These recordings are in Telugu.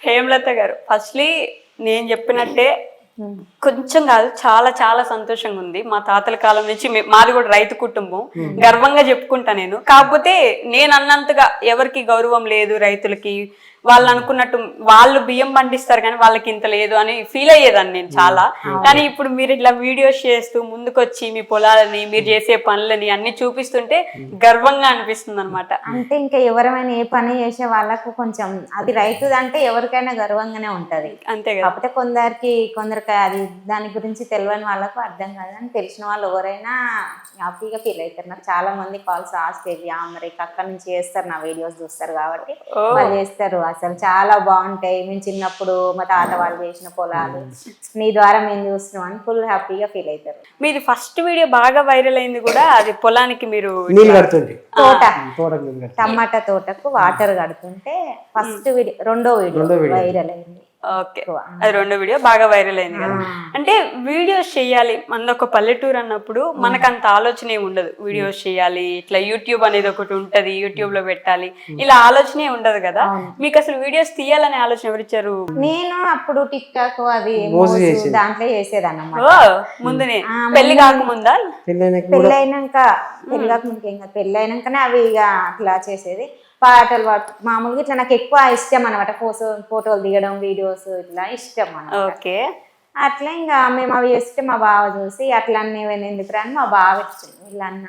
హేమలత గారు, ఫస్ట్లీ నేను చెప్పినట్టే కొంచెం కాదు, చాలా చాలా సంతోషంగా ఉంది. మా తాతల కాలం నుంచి మాది కూడా రైతు కుటుంబం, గర్వంగా చెప్పుకుంటా నేను. కాకపోతే నేను అన్నంతగా ఎవరికి గౌరవం లేదు రైతులకి. వాళ్ళు అనుకున్నట్టు వాళ్ళు బియ్యం పండిస్తారు కానీ వాళ్ళకి ఇంత లేదు అని ఫీల్ అయ్యేదాన్ని నేను చాలా. కానీ ఇప్పుడు మీరు ఇట్లా వీడియోస్ చేస్తూ ముందుకొచ్చి మీ పొలాలని, మీరు చేసే పనులని అన్ని చూపిస్తుంటే గర్వంగా అనిపిస్తుంది అనమాట. అంటే ఇంకా ఎవరైనా ఏ పని చేసే వాళ్ళకు కొంచెం అది రైతుదంటే ఎవరికైనా గర్వంగానే ఉంటది. అంతే కదా. కాకపోతే కొందరికి అది దాని గురించి తెలియని వాళ్ళకు అర్థం కాదని, తెలిసిన వాళ్ళు ఎవరైనా హ్యాపీగా ఫీల్ అవుతారు. నాకు చాలా మంది కాల్స్ ఆస్ట్రేలియా, అమెరికా అక్కడ నుంచి చేస్తారు, నా వీడియోస్ చూస్తారు కాబట్టి వాళ్ళు చేస్తారు. అసలు చాలా బాగుంటాయి, మేము చిన్నప్పుడు మా తాత వాళ్ళు చేసిన పొలాలు నీ ద్వారా మేము చూస్తున్నాం అని ఫుల్ హ్యాపీగా ఫీల్ అవుతారు. మీది ఫస్ట్ వీడియో బాగా వైరల్ అయింది కూడా, అది పొలానికి మీరు టమాటా తోటకు వాటర్ కడుతుంటే ఫస్ట్ వీడియో, రెండో వీడియో వైరల్ అయింది. ఓకే, అది రెండో వీడియో బాగా వైరల్ అయింది కదా. అంటే వీడియోస్ చేయాలి, మన ఒక పల్లెటూరు అన్నప్పుడు మనకు అంత ఆలోచన ఏమి ఉండదు. వీడియోస్ చేయాలి, ఇట్లా యూట్యూబ్ అనేది ఒకటి ఉంటది, యూట్యూబ్ లో పెట్టాలి, ఇలా ఆలోచనే ఉండదు కదా. మీకు అసలు వీడియోస్ తీయాలనే ఆలోచన ఎవరిచ్చారు? నేను అప్పుడు టిక్ టాక్ అది దాంట్లో చేసేదన్నమాట. ముందునే పెళ్లి కాకముందా? పెళ్ళైనాక, పెళ్లి కాకముందుకే ఇంకా పెళ్లి అయినాకనే అవి ఇక అట్లా చేసేది. పాటలు మామూలుగా ఇట్లా నాకు ఎక్కువ ఇష్టం అనమాట, ఫోటోలు దిగడం, వీడియోస్ ఇట్లా ఇష్టం అనమాట. ఓకే, అట్లా ఇంకా మేము అవి చేస్తే మా బావ చూసి అట్లా ఎందుకు రాని మా బావ పెట్టింది, వీళ్ళ అన్న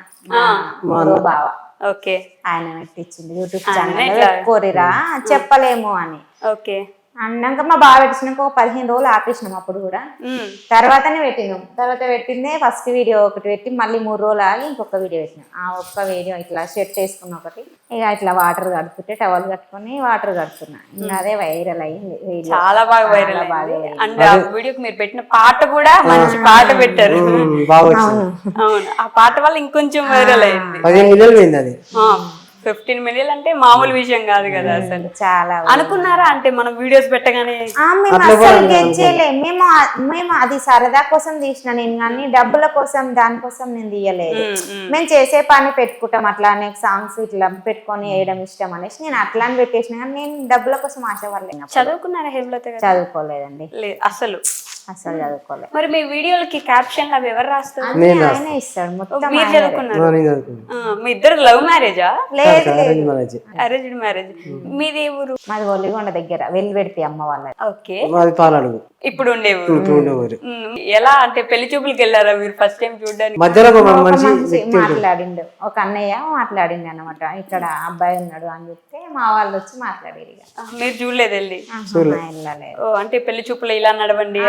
మరో బావ. ఓకే, ఆయన పెట్టించింది యూట్యూబ్ ఛానల్ పెట్టుకోరిరా చెప్పలేము అని. ఓకే, అన్నాక మా బావ పెట్టినాక ఒక 15 రోజులు ఆపేసినాం. అప్పుడు కూడా తర్వాతనే పెట్టినాం. తర్వాత పెట్టిందే ఫస్ట్ వీడియో ఒకటి పెట్టి మళ్ళీ 3 రోజులు ఆగి ఇంకొక వీడియో పెట్టినాం. ఆ ఒక్క వీడియో ఇట్లా షర్ట్ వేసుకున్న ఒకటి, ఇక ఇట్లా వాటర్ కడుపుతుంటే టవల్ కట్టుకుని వాటర్ కడుతున్నా, ఇంకా అదే వైరల్ అయింది. చాలా బాగా వైరల్ అయింది. అండ్ ఆ వీడియోకి మీరు పెట్టిన పాట కూడా మంచి పాట పెట్టారు. అవును, ఆ పాట వల్ల ఇంకొంచెం వైరల్ అయింది. 15 మిలియన్ అంటే మామూలు విషయం కాదు కదా. అసలు చాలా అనుకున్నారా అంటే మనం వీడియోస్ పెట్టగానే? మేము అది సరదా కోసం తీసిన నేను, కానీ డబ్బుల కోసం దానికోసం నేను తీయలేదు. మేము చేసే పని పెట్టుకుంటాం, అట్లానే సాంగ్స్ ఇట్లా పెట్టుకొని వేయడం ఇష్టం అనేసి నేను అట్లా అని పెట్టేసిన. కానీ నేను డబ్బుల కోసం ఆశపడలేను. చదువుకున్నారా హేమలత గారు? చదువుకోలేదండి, అసలు చదువుకోలేదు. మరి మీ వీడియోలకి క్యాప్షన్ అవి ఎవరు రాస్తారు? ఆయనే ఇస్తాడు మొత్తం. మీరు చదువుకున్నారు? మీ ఇద్దరు లవ్ మ్యారేజా? Arranged marriage. మీది ఏ ఊరు? మాది ఒలిగొండ దగ్గర వెల్లిపెడితే అమ్మ వాళ్ళ. ఓకే, ఇప్పుడు ఉండే ఊరు. ఎలా అంటే పెళ్లి చూపులకి వెళ్ళారా మీరు ఫస్ట్ టైం చూడడానికి? మాట్లాడిండు ఒక అన్నయ్య, మాట్లాడిండు అనమాట. ఇక్కడ అబ్బాయి ఉన్నాడు అని చెప్తే మా వాళ్ళు వచ్చి మాట్లాడేది. మీరు చూడలేదు వెళ్ళి? వెళ్ళలేదు. అంటే పెళ్లి చూపులు ఇలా నడవండి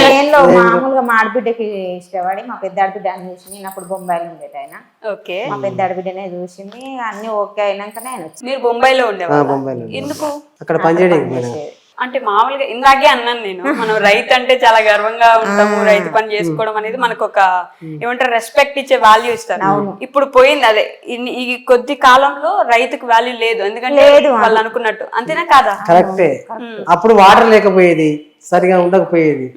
నేను మామూలుగా మా ఆడబిడ్డకి ఇష్టపడి మా పెద్ద ఆడబిడ్డ అని చూసి, నేను అప్పుడు బొంబాయిలో ఉండేది. ఆయన ఓకే, మా పెద్ద ఆడబిడ్డనే చూసింది, అన్ని ఓకే అయినాకనే ఆయన వచ్చి. మీరు బొంబాయిలో ఉండేవారు? ఎందుకు అక్కడ పనిచేయడానికి? అంటే మామూలుగా ఇందాకే అన్నాను నేను, మనం రైతు అంటే చాలా గర్వంగా ఉంటాము, రైతు పని చేసుకోవడం అనేది మనకు ఒక ఏమంటారు రెస్పెక్ట్ ఇచ్చే వాల్యూ ఇస్తారు. ఇప్పుడు పోయింది అదే, ఈ కొద్ది కాలంలో రైతుకు వాల్యూ లేదు, ఎందుకంటే వాళ్ళు అనుకున్నట్టు. అంతేనా కాదా? కరెక్టే. అప్పుడు వాటర్ లేకపోయేది, సరిగా ఉండకపోయేది,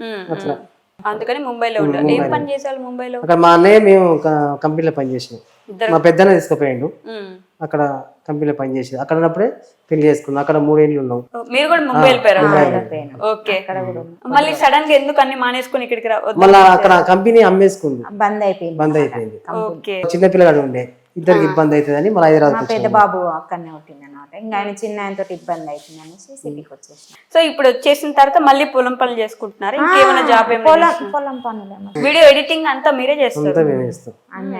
అందుకని ముంబైలో ఉండాలి. ఏం పని చేసేవాళ్ళు ముంబైలో? అక్కడ మా అన్నయ్య మేము కంపెనీలో పనిచేసినాం. మా పెద్దనే తీసుకుపోయాడు, అక్కడ కంపెనీలో పనిచేసేది. అక్కడ ఉన్నప్పుడే పెళ్లి చేసుకున్నాం. అక్కడ 3 ఏళ్ళు ఉన్నాం. మీరు కూడా ముంబై వెళ్ళిపోయారు? ఓకే, మళ్ళీ సడన్ గా ఎందుకు అన్ని మానేసుకుని ఇక్కడికి రావద్దు? మళ్ళీ అక్కడ కంపెనీ అమ్మేసుకుంది, బంద్ అయిపోయింది. చిన్న పిల్లగాడు ఉండే, ఇద్దరికి ఇబ్బంది అవుతుందని మళ్ళీ హైదరాబాద్. పెద్ద బాబు అక్కడనే ఉంటుంది అనమాట. ఇంకా ఆయన చిన్న ఆయనతో ఇబ్బంది అవుతుంది అనేసి సిటీకి వచ్చేసి. సో ఇప్పుడు వచ్చేసిన తర్వాత మళ్ళీ పొలం పనులు చేసుకుంటున్నారు? ఇంకేమైనా జాబ్? పొలం పనులు. వీడియో ఎడిటింగ్ అంతా మీరే చేస్తారు?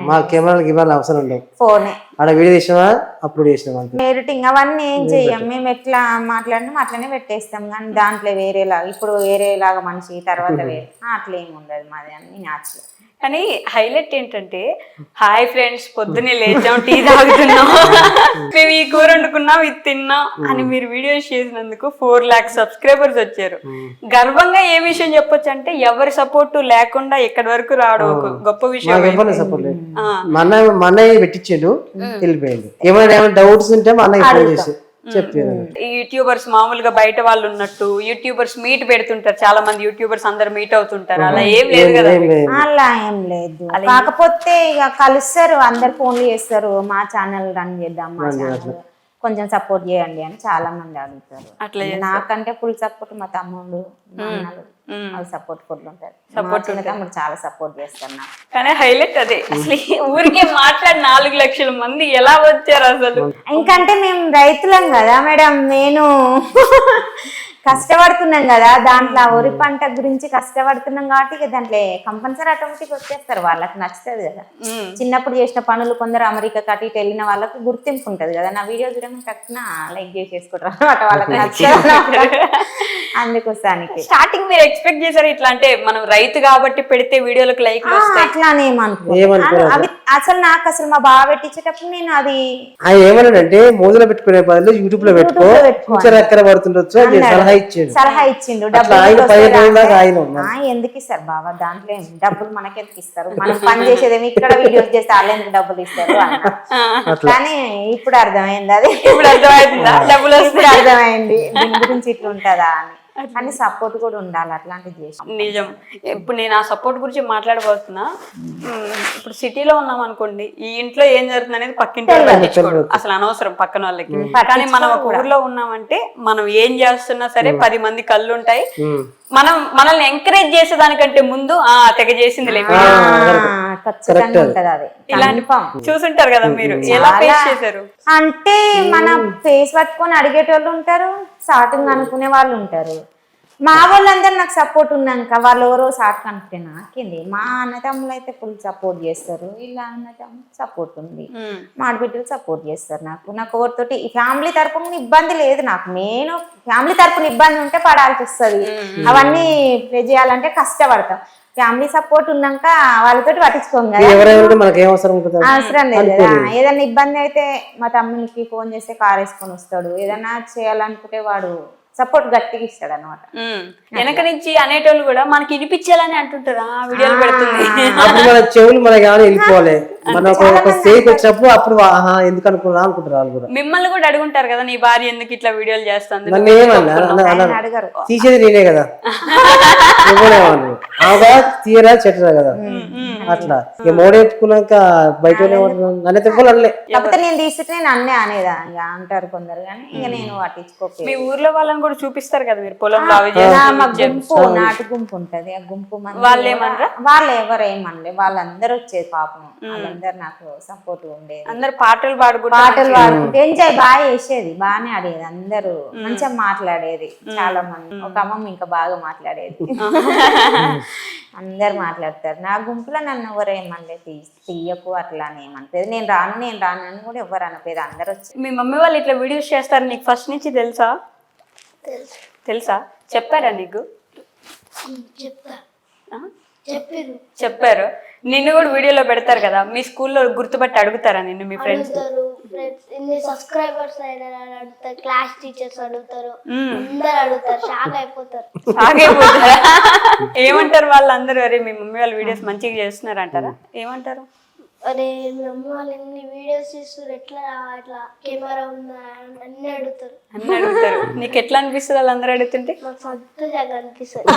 మా కెమెరాలకి ఇవ్వాలి అవసరం ఉండవు. ఫోనే ఆడ వీడియో చేసినా అప్లోడ్ చేసినా ఎడిటింగ్ అవన్నీ ఏం చెయ్యం. మేము ఎట్లా మాట్లాడినా అట్లనే పెట్టేస్తాం. కానీ దాంట్లో వేరేలాగా, ఇప్పుడు వేరేలాగా మనిషి తర్వాత వేరే అట్లా ఏమి ఉండదు మాది, అన్ని న్యాచురల్. కానీ హైలైట్ ఏంటంటే, హాయ్ ఫ్రెండ్స్, పొద్దున్నే లేచాం, టీ తాగుతున్నాం, మేము ఈ కూర వండుకున్నాం, ఇది తిన్నాం అని మీరు వీడియోస్ చేసినందుకు 4 lakhs సబ్స్క్రైబర్స్ వచ్చారు. గర్వంగా ఏ విషయం చెప్పొచ్చు అంటే, ఎవరి సపోర్ట్ లేకుండా ఎక్కడి వరకు రావడం ఒక గొప్ప విషయం. మా అన్నయ్య పెట్టించాడు, వెళ్ళిపోయింది. ఏమైనా డౌట్స్ ఉంటే మా అన్నయ్య ఫోన్ చేసి యూట్యూబర్స్ మామూలుగా బయట వాళ్ళు ఉన్నట్టు యూట్యూబర్స్ మీట్ పెడుతుంటారు, చాలా మంది యూట్యూబర్స్ అందరు మీట్ అవుతుంటారు, అలా ఏం లేదు కదా? అలా ఏం లేదు. కాకపోతే ఇక కలుస్తారు, అందరు ఫోన్లు చేస్తారు, మా ఛానల్ రన్ చేద్దాం, మా ఛానల్ కొంచెం సపోర్ట్ చేయండి అని చాలా మంది అడుగుతారు. అట్లా నాకంటే ఫుల్ సపోర్ట్ మా తమ్ముడు, మా అన్నలు వాళ్ళు సపోర్ట్ ఫుల్ ఉంటారు. చిన్న తమ్ముడు చాలా సపోర్ట్ చేస్తారు నాకు. కానీ హైలైట్ అదే అసలు ఊరికే మాట్లాడి 4 లక్షల మంది ఎలా వచ్చారు అసలు. ఇంకంటే మేము రైతులం కదా మేడం, నేను కష్టపడుతున్నాం కదా దాంట్లో, వరి పంట గురించి కష్టపడుతున్నాం కాబట్టి ఇక దాంట్లో కంపల్సరీ ఆటోమేటిక్ వచ్చేస్తారు, వాళ్ళకి నచ్చుతుంది కదా. చిన్నప్పుడు చేసిన పనులు కొందరు అమెరికా కట్టి ఇటు వెళ్ళిన వాళ్ళకి గుర్తింపు ఉంటది కదా, నా వీడియో చూడడం కట్టిన లైక్ చేసేసుకుంటారు అన్నమాట, వాళ్ళకి నచ్చదు. అందుకోసానికి స్టార్టింగ్ మీరు ఎక్స్పెక్ట్ చేశారు ఇట్లా అంటే మనం రైతు కాబట్టి పెడితే వీడియోలకు లైక్లు వస్తాయి అట్లానే అవి అసలు నాకు అసలు మా బావ పెట్టించేటప్పుడు నేను అది ఆయన ఏమన్నాడంటే మోజులో పెట్టుకునే బదులు యూట్యూబ్ లో పెట్టుకో ఫ్యూచర్ ఎక్కడ పడుతుండొచ్చు అని సలహా ఇచ్చిండు. ఎందుకు ఇస్తారు బాబా, దాంట్లో డబ్బులు మనకెందుకు ఇస్తారు, మనం పని చేసేదేమి ఇక్కడ వీడియోస్ చేస్తే వాళ్ళు ఎందుకు డబ్బులు ఇస్తారు అన్న. కానీ ఇప్పుడు అర్థమైంది, అది ఇప్పుడు అర్థమైందా డబ్బులు ఇప్పుడు అర్థమైంది దీని గురించి ఇట్లా ఉంటుందా అని. కానీ సపోర్ట్ కూడా ఉండాలి అట్లాంటిది చేసి. నిజం. ఇప్పుడు నేను ఆ సపోర్ట్ గురించి మాట్లాడబోతున్నా. ఇప్పుడు సిటీలో ఉన్నాం అనుకోండి, ఈ ఇంట్లో ఏం జరుగుతుంది అనేది పక్కింటి వాళ్ళు పట్టించుకోడు, అసలు అనవసరం పక్కన వాళ్ళకి. కానీ మనం ఒక ఊర్లో ఉన్నామంటే మనం ఏం చేస్తున్నా సరే 10 మంది కళ్ళు ఉంటాయి. మనల్ని ఎంకరేజ్ చేసేదానికంటే ముందు తెగ చేసింది ఖచ్చితంగా ఉంటది అది. ఇలాంటి చూసుంటారు కదా మీరు, ఎలా ఫేస్ చేశారు? అంటే మన ఫేస్ పట్టుకొని అడిగేటోళ్ళు ఉంటారు, సాటింగ్ అనుకునే వాళ్ళు ఉంటారు. మా వాళ్ళందరూ నాకు సపోర్ట్ ఉన్నాక వాళ్ళు ఎవరో సాట్ కనుక్కుంటే నాకేంది, మా అన్నతమ్ములు అయితే ఫుల్ సపోర్ట్ చేస్తారు, ఇలా అన్నతమ్ములు సపోర్ట్ ఉంది, మా ఆడబిడ్డలు సపోర్ట్ చేస్తారు. నాకు ఎవరితోటి ఫ్యామిలీ తరపున ఇబ్బంది లేదు. నాకు మెయిన్ ఫ్యామిలీ తరపున ఇబ్బంది ఉంటే పడాల్సి వస్తుంది, అవన్నీ ప్లే చేయాలంటే కష్టపడతాం. ఫ్యామిలీ సపోర్ట్ ఉన్నాక వాళ్ళతోటి పట్టించుకోం కదా, అవసరం లేదు కదా. ఏదైనా ఇబ్బంది అయితే మా తమ్మునికి ఫోన్ చేస్తే కార్ వేసుకొని వస్తాడు, ఏదైనా చేయాలనుకుంటే వాడు సపోర్ట్ గట్టిగా ఇస్తాడు అనమాట. వెనక నుంచి అనేటోళ్ళు కూడా మనకి వినిపించాలని అంటుంటారు, వీడియోలు పెడుతుంది. మన చెవులు మనకి వెళ్ళిపోవాలి, మన ఒక స్టేజ్ వచ్చినప్పుడు అప్పుడు ఎందుకు అనుకున్నా అనుకుంటారు వాళ్ళు కూడా. మిమ్మల్ని కూడా అడుగుంటారు కదా, నీ భార్య ఎందుకు ఇట్లా వీడియోలు చేస్తుంది, అడగరు, తీసేది నేనే కదా, తీయరా చెట్టరా కదా, అట్లా ఇక మోడెట్టుకున్నాక బయట కాకపోతే నేను తీసుకుంటే నేను అన్నే అనేదా అంటారు కొందరు, కానీ ఇక నేను పట్టించుకోలేదు. మీ ఊర్లో వాళ్ళని కూడా చూపిస్తారు కదా మీరు పొలంలో అవి గుంపు, నాటు గుంపు ఉంటది, ఆ గుంపు వాళ్ళు ఏమనరా? వాళ్ళు ఎవరేమనలే, వాళ్ళందరూ వచ్చేది పాపం, వాళ్ళందరూ నాకు సపోర్ట్ ఉండేది. అందరు పాటలు పాడుకుంటే ఎంజాయ్ బాగా చేసేది, బాగానే ఆడేది, అందరూ మంచిగా మాట్లాడేది. చాలా మంది, ఒక అమ్మమ్మ ఇంకా బాగా మాట్లాడేది, అందరు మాట్లాడతారు. నా గుంపులో నన్ను ఎవరేమనలే, తీయకు అట్లానే ఏమనిపోయేది, నేను రాను అని కూడా ఎవరు అనపోయేది, అందరు వచ్చి. మీ మమ్మీ వాళ్ళు ఇట్లా వీడియోస్ చేస్తారు నీకు ఫస్ట్ నుంచి తెలుసా? చెప్పారా నీకు? చెప్పారు. నిన్ను కూడా వీడియోలో పెడతారు కదా, మీ స్కూల్లో గుర్తుపట్టి అడుగుతారా నిన్ను మీ ఫ్రెండ్స్? సబ్స్క్రైబర్స్ అడుగుతారు, క్లాస్ టీచర్స్ అడుగుతారు, అందరు అడుగుతారు, షాక్ అయిపోతారు. ఏమంటారు వాళ్ళందరూ? అరే మీ మమ్మీ వాళ్ళ వీడియోస్ మంచిగా చేస్తున్నారు అంటారా? ఏమంటారు? అరే మీ మమ్మీ వాళ్ళు ఎన్ని వీడియోస్ చేస్తారు, ఎట్లా ఇట్లా కెమెరా ఉందా అన్ని అడుగుతారు. నీకు ఎట్లా అనిపిస్తుంది వాళ్ళందరూ అడుగుతుంటే? నాకు సంతోషంగా అనిపిస్తుంది.